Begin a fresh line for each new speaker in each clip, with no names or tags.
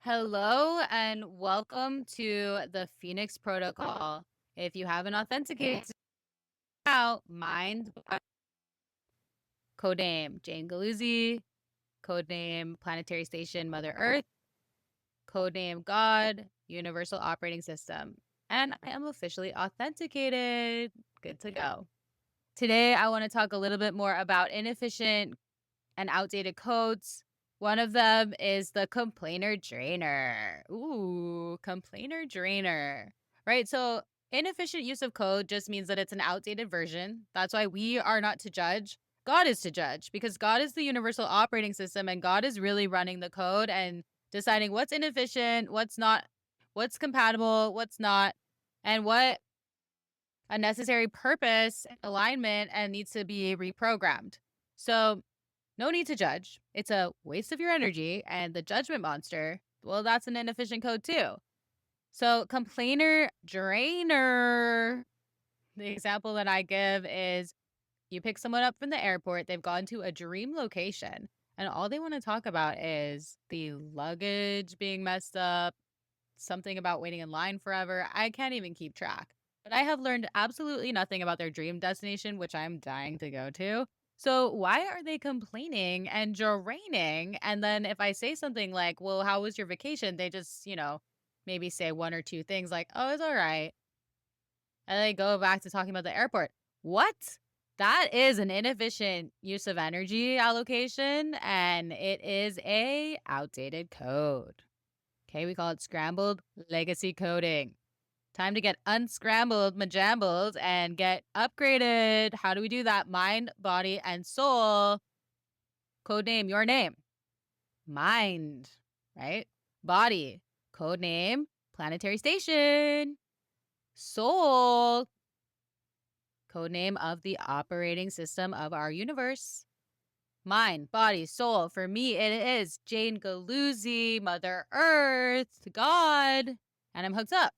Hello and welcome to the Phoenix Protocol. If you haven't authenticated out, mind codename Jane Galluzzi, codename Planetary Station Mother Earth, codename God, Universal Operating System. And I am officially authenticated. Good to go. Today, I want to talk a little bit more about inefficient and outdated codes. One of them is the complainer drainer. Ooh, complainer drainer. Right? So, inefficient use of code just means that it's an outdated version. That's why we are not to judge. God is to judge because God is the universal operating system and God is really running the code and deciding what's inefficient, what's not, what's compatible, what's not, and what a necessary purpose, alignment, and needs to be reprogrammed. So, no need to judge. It's a waste of your energy. And the judgment monster, well, that's an inefficient code too. So, complainer drainer. The example that I give is you pick someone up from the airport, they've gone to a dream location, and all they want to talk about is the luggage being messed up, something about waiting in line forever. I can't even keep track. But I have learned absolutely nothing about their dream destination, which I'm dying to go to. So why are they complaining and draining? And then if I say something like, well, how was your vacation? They just, maybe say one or two things like, oh, it's all right. And they go back to talking about the airport. What? That is an inefficient use of energy allocation, and it is a outdated code. Okay, we call it scrambled legacy coding. Time to get unscrambled, majambled, and get upgraded. How do we do that? Mind, body, and soul. Code name, your name. Mind, right? Body, code name, planetary station. Soul, code name of the operating system of our universe. Mind, body, soul. For me, it is Jane Galluzzi, Mother Earth, God, and I'm hooked up.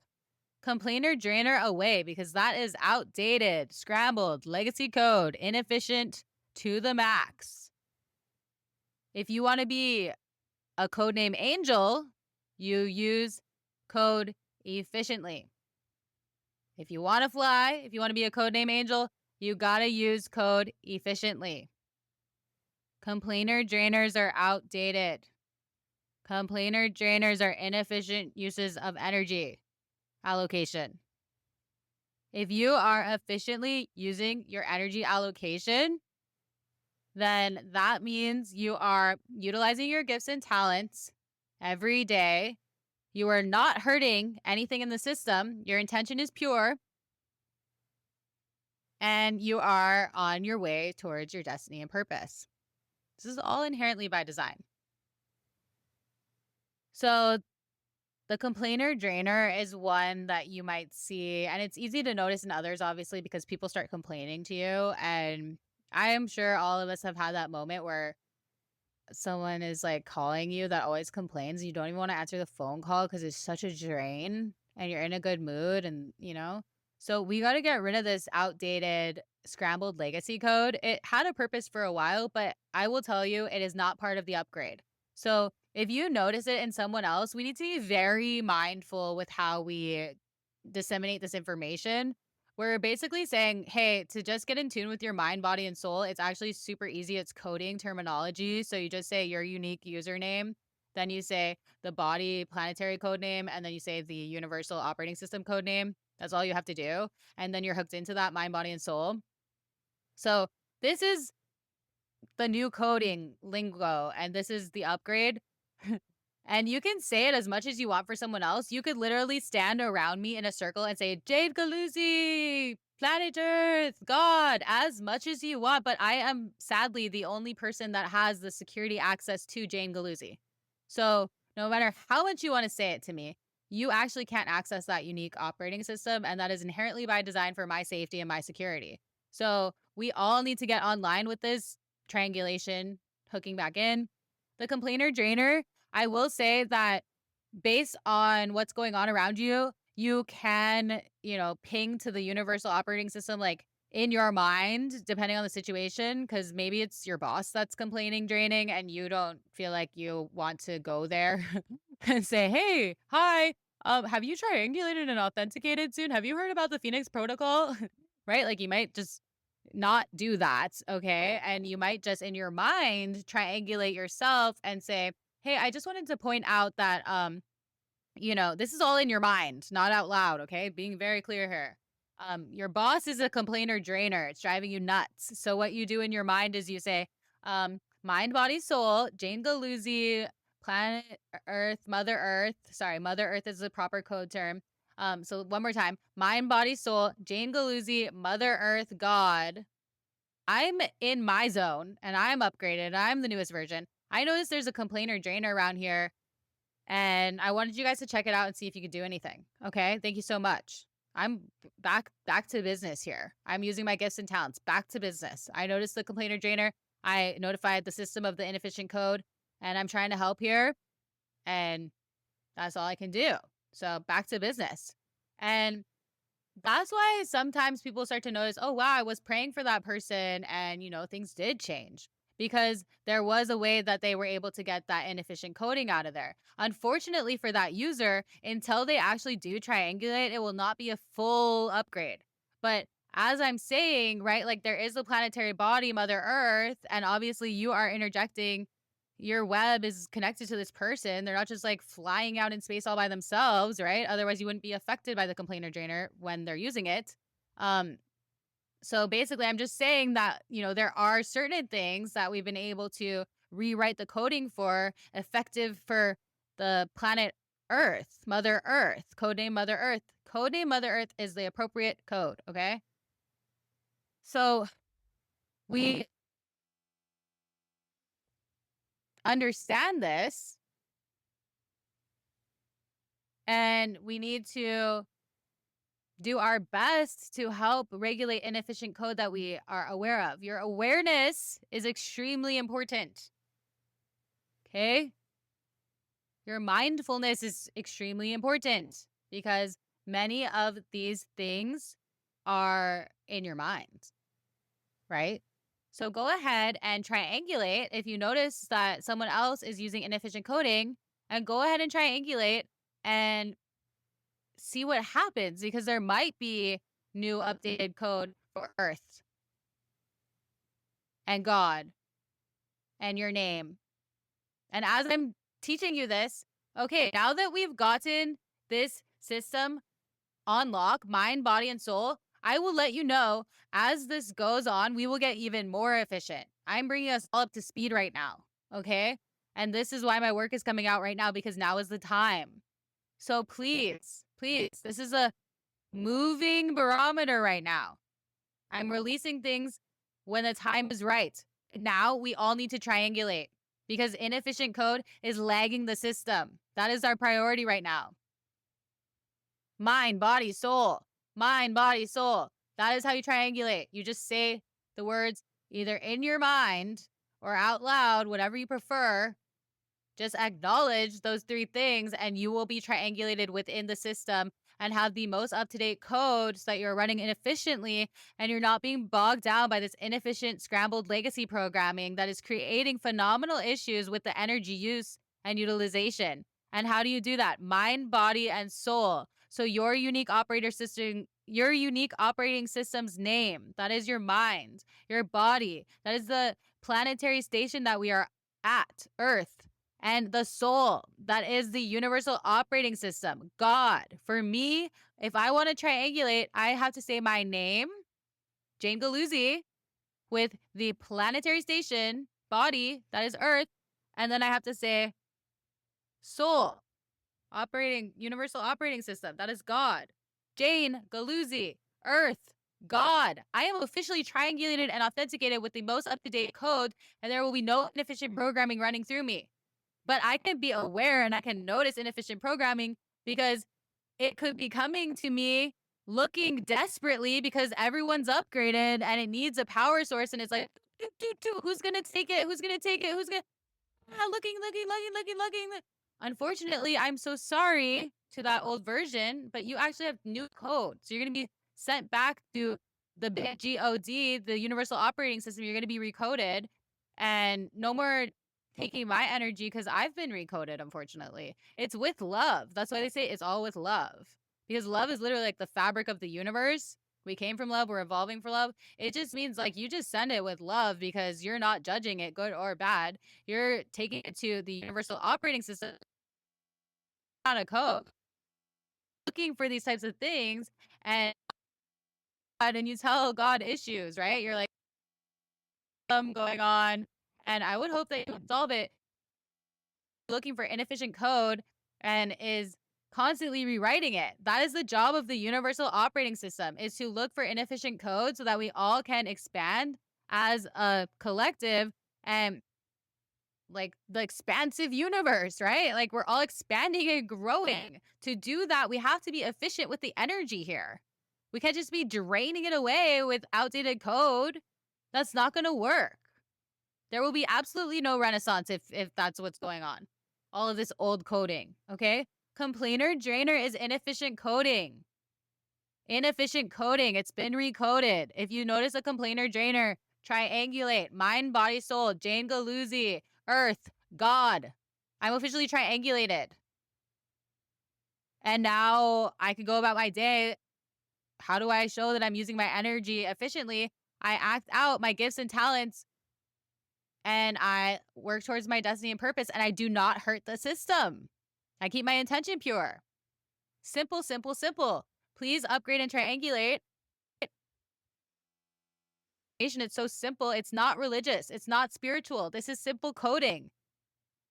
Complainer drainer away because that is outdated, scrambled, legacy code, inefficient to the max. If you want to be a codename angel, you use code efficiently. If you want to fly, if you want to be a codename angel, you got to use code efficiently. Complainer drainers are outdated. Complainer drainers are inefficient uses of energy allocation. If you are efficiently using your energy allocation, then that means you are utilizing your gifts and talents every day. You are not hurting anything in the system. Your intention is pure. And you are on your way towards your destiny and purpose. This is all inherently by design. So the complainer drainer is one that you might see, and it's easy to notice in others, obviously, because people start complaining to you. And I am sure all of us have had that moment where someone is like calling you that always complains. You don't even want to answer the phone call because it's such a drain and you're in a good mood. And, so we got to get rid of this outdated, scrambled legacy code. It had a purpose for a while, but I will tell you, it is not part of the upgrade. So if you notice it in someone else, we need to be very mindful with how we disseminate this information. We're basically saying, hey, to just get in tune with your mind, body, and soul, it's actually super easy. It's coding terminology. So you just say your unique username. Then you say the body planetary code name. And then you say the universal operating system code name. That's all you have to do. And then you're hooked into that mind, body, and soul. So this is the new coding lingo. And this is the upgrade. And you can say it as much as you want for someone else. You could literally stand around me in a circle and say, Jade Galluzzi, planet Earth, God, as much as you want. But I am sadly the only person that has the security access to Jane Galluzzi. So no matter how much you want to say it to me, you actually can't access that unique operating system. And that is inherently by design for my safety and my security. So we all need to get online with this triangulation, hooking back in. The complainer drainer, I will say that based on what's going on around you, you can, ping to the universal operating system like, in your mind, depending on the situation, because maybe it's your boss that's complaining, draining, and you don't feel like you want to go there and say, "Hey, hi, have you triangulated and authenticated soon? Have you heard about the Phoenix Protocol?" Right? Like you might just not do that, okay? And you might just in your mind triangulate yourself and say, "Hey, I just wanted to point out that this is all in your mind, not out loud, okay? Being very clear here. Your boss is a complainer drainer. It's driving you nuts. So what you do in your mind is you say, mind, body, soul, Jane Galluzzi, planet Earth, Mother Earth. Sorry, Mother Earth is the proper code term. So one more time, mind, body, soul, Jane Galluzzi, Mother Earth, God. I'm in my zone and I'm upgraded. I'm the newest version. I noticed there's a complainer drainer around here and I wanted you guys to check it out and see if you could do anything. Okay, thank you so much. I'm back to business here. I'm using my gifts and talents. Back to business. I noticed the complainer drainer. I notified the system of the inefficient code, and I'm trying to help here. And that's all I can do. So back to business. And that's why sometimes people start to notice, oh, wow, I was praying for that person and, things did change because there was a way that they were able to get that inefficient coding out of there. Unfortunately for that user, until they actually do triangulate, it will not be a full upgrade. But as I'm saying, right, like there is a planetary body, Mother Earth, and obviously you are interjecting your web is connected to this person. They're not just like flying out in space all by themselves, right? Otherwise, you wouldn't be affected by the complainer drainer when they're using it. So basically, I'm just saying that, there are certain things that we've been able to rewrite the coding for effective for the planet Earth, Mother Earth, codename Mother Earth. Codename Mother Earth is the appropriate code, okay? So we understand this and we need to do our best to help regulate inefficient code that we are aware of. Your awareness is extremely important. Okay? Your mindfulness is extremely important because many of these things are in your mind, right? So go ahead and triangulate if you notice that someone else is using inefficient coding, and go ahead and triangulate and see what happens because there might be new updated code for Earth and God and your name. And as I'm teaching you this, okay, now that we've gotten this system on lock, mind, body, and soul, I will let you know as this goes on, we will get even more efficient. I'm bringing us all up to speed right now, okay? And this is why my work is coming out right now because now is the time. So please, this is a moving barometer right now. I'm releasing things when the time is right. Now we all need to triangulate because inefficient code is lagging the system. That is our priority right now. Mind, body, soul. Mind, body, soul. That is how you triangulate. You just say the words either in your mind or out loud, whatever you prefer. Just acknowledge those three things and you will be triangulated within the system and have the most up-to-date code so that you're running inefficiently and you're not being bogged down by this inefficient scrambled legacy programming that is creating phenomenal issues with the energy use and utilization. And how do you do that? Mind, body, and soul. So your unique operating system's name, that is your mind, your body, that is the planetary station that we are at, Earth, and the soul, that is the universal operating system, God. For me, if I want to triangulate, I have to say my name, Jane Galluzzi, with the planetary station, body, that is Earth, and then I have to say soul, universal operating system, that is God. Jane Galluzzi, Earth, God. I am officially triangulated and authenticated with the most up-to-date code, and there will be no inefficient programming running through me. But I can be aware and I can notice inefficient programming because it could be coming to me looking desperately because everyone's upgraded and it needs a power source. And it's like, who's going to take it? Who's going to take it? Who's going to looking. Unfortunately, I'm so sorry to that old version, but you actually have new code. So you're going to be sent back to the big GOD, the universal operating system, you're going to be recoded, and no more taking my energy because I've been recoded, unfortunately. It's with love. That's why they say it's all with love, because love is literally like the fabric of the universe. We came from love. We're evolving for love. It just means like you just send it with love because you're not judging it, good or bad. You're taking it to the universal operating system, not a code, looking for these types of things, and you tell God issues, right? You're like, going on, and I would hope that you would solve it. Looking for inefficient code and is constantly rewriting it. That is the job of the universal operating system, is to look for inefficient code so that we all can expand as a collective and like the expansive universe, right? Like we're all expanding and growing. To do that, we have to be efficient with the energy here. We can't just be draining it away with outdated code. That's not going to work. There will be absolutely no renaissance if that's what's going on. All of this old coding, okay? Complainer drainer is inefficient coding. Inefficient coding. It's been recoded. If you notice a complainer drainer, triangulate. Mind, body, soul. Jane Galluzzi. Earth. God. I'm officially triangulated. And now I can go about my day. How do I show that I'm using my energy efficiently? I act out my gifts and talents, and I work towards my destiny and purpose, and I do not hurt the system. I keep my intention pure. Simple, simple, simple. Please upgrade and triangulate. It's so simple. It's not religious. It's not spiritual. This is simple coding.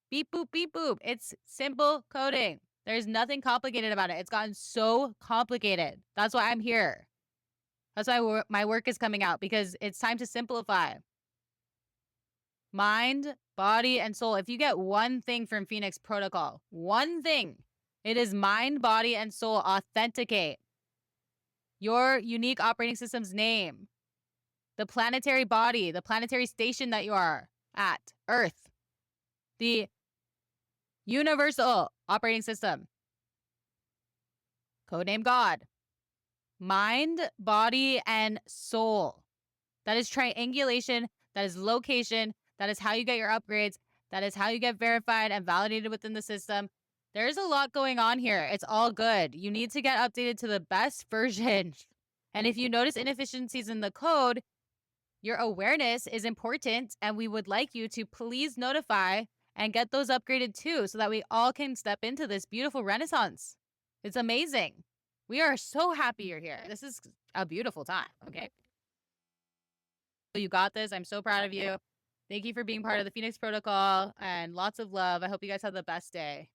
Beep, boop, beep, boop. It's simple coding. There's nothing complicated about it. It's gotten so complicated. That's why I'm here. That's why my work is coming out, because it's time to simplify. Mind, body, and soul. If you get one thing from Phoenix Protocol, one thing, it is mind, body, and soul. Authenticate your unique operating system's name, the planetary body, the planetary station that you are at, Earth, the universal operating system, codename God, mind, body, and soul. That is triangulation. That is location. That is how you get your upgrades. That is how you get verified and validated within the system. There's a lot going on here. It's all good. You need to get updated to the best version. And if you notice inefficiencies in the code, your awareness is important, and we would like you to please notify and get those upgraded too, so that we all can step into this beautiful renaissance. It's amazing. We are so happy you're here. This is a beautiful time, okay? You got this. I'm so proud of you. Thank you for being part of the Phoenix Protocol, and lots of love. I hope you guys have the best day.